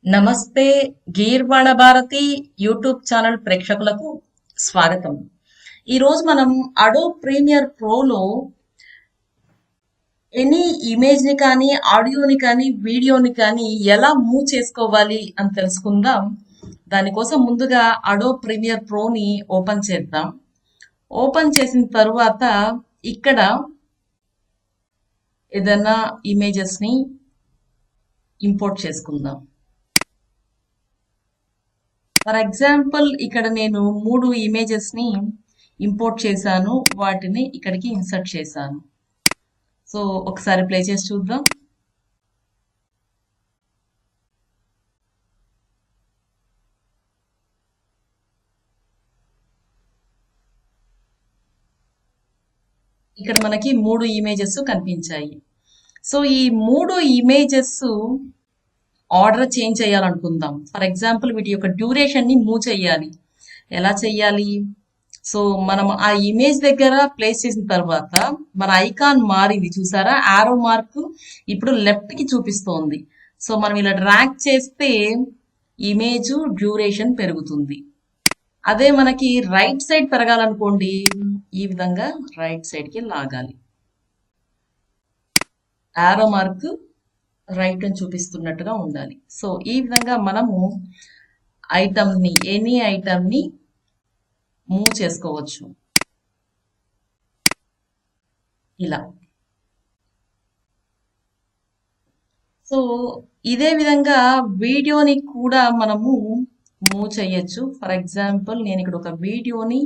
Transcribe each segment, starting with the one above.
నమస్తే గీర్వాణ Bharati YouTube channel ప్రేక్షకులకు స్వాగతం. ఈరోజు మనం అడో ప్రీమియర్ ప్రోలో ఎనీ ఇమేజ్ని కానీ ఆడియోని కానీ వీడియోని కానీ ఎలా మూవ్ చేసుకోవాలి అని తెలుసుకుందాం. దానికోసం ముందుగా అడో ప్రీమియర్ ప్రోని ఓపెన్ చేద్దాం. ఓపెన్ చేసిన తరువాత ఇక్కడ ఏదైనా ఇమేజెస్ని ఇంపోర్ట్ చేసుకుందాం. ఫర్ ఎగ్జాంపుల్ ఇక్కడ నేను 3 ఇమేజెస్ని ఇంపోర్ట్ చేశాను, వాటిని ఇక్కడికి ఇన్సర్ట్ చేశాను. సో ఒకసారి ప్లే చేసి చూద్దాం. ఇక్కడ మనకి 3 ఇమేజెస్ కనిపించాయి. సో ఈ 3 ఇమేజెస్ ఆర్డర్ చేంజ్ చేయాలనుకుందాం. ఫర్ ఎగ్జాంపుల్ వీటి యొక్క డ్యూరేషన్ని మూవ్ చేయాలి. ఎలా చెయ్యాలి? సో మనం ఆ ఇమేజ్ దగ్గర ప్లేస్ చేసిన తర్వాత మన ఐకాన్ మారింది చూసారా, ఆరో మార్క్ ఇప్పుడు లెఫ్ట్ కి చూపిస్తోంది. సో మనం ఇలా డ్రాగ్ చేస్తే ఇమేజ్ డ్యూరేషన్ పెరుగుతుంది. అదే మనకి రైట్ సైడ్ పెరగాలనుకోండి, ఈ విధంగా రైట్ సైడ్ కి లాగాలి. ఆరో మార్క్ రైట్ అని చూపిస్తున్నట్టుగా ఉండాలి. సో ఈ విధంగా మనము ఐటమ్ని ఎనీ ఐటమ్ని మూవ్ చేసుకోవచ్చు ఇలా. సో ఇదే విధంగా వీడియోని కూడా మనము మూవ్ చేయొచ్చు. ఫర్ ఎగ్జాంపుల్ నేను ఇక్కడ ఒక వీడియోని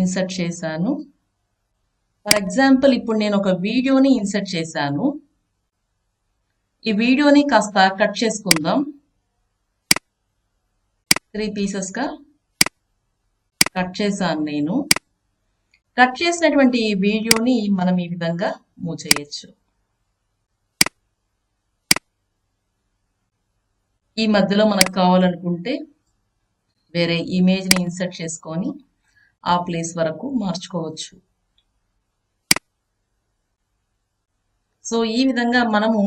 ఇన్సర్ట్ చేశాను. ఇప్పుడు నేను ఒక వీడియోని ఇన్సర్ట్ చేశాను. ఈ వీడియోని కాస్త కట్ చేసుకుందాం. 3 పీసెస్గా కట్ చేశాను నేను. కట్ చేసినటువంటి ఈ వీడియోని మనం ఈ విధంగా మూవ్ చేయొచ్చు. ఈ మధ్యలో మనకు కావాలనుకుంటే వేరే ఇమేజ్ని ఇన్సర్ట్ చేసుకొని ఆ ప్లేస్ వరకు మార్చుకోవచ్చు. సో ఈ విధంగా మనము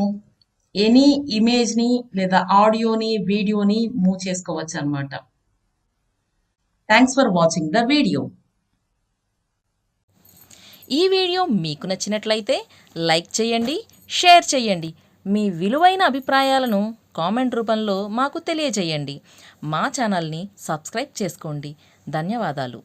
ఎనీ ఇమేజ్ని లేదా ఆడియోని వీడియోని మూవ్ చేసుకోవచ్చు అన్నమాట. Thanks for watching the video. ఈ వీడియో మీకు నచ్చినట్లయితే లైక్ చేయండి, షేర్ చేయండి. మీ విలువైన అభిప్రాయాలను కామెంట్ రూపంలో మాకు తెలియజేయండి. మా ఛానల్ని సబ్స్క్రైబ్ చేసుకోండి. ధన్యవాదాలు.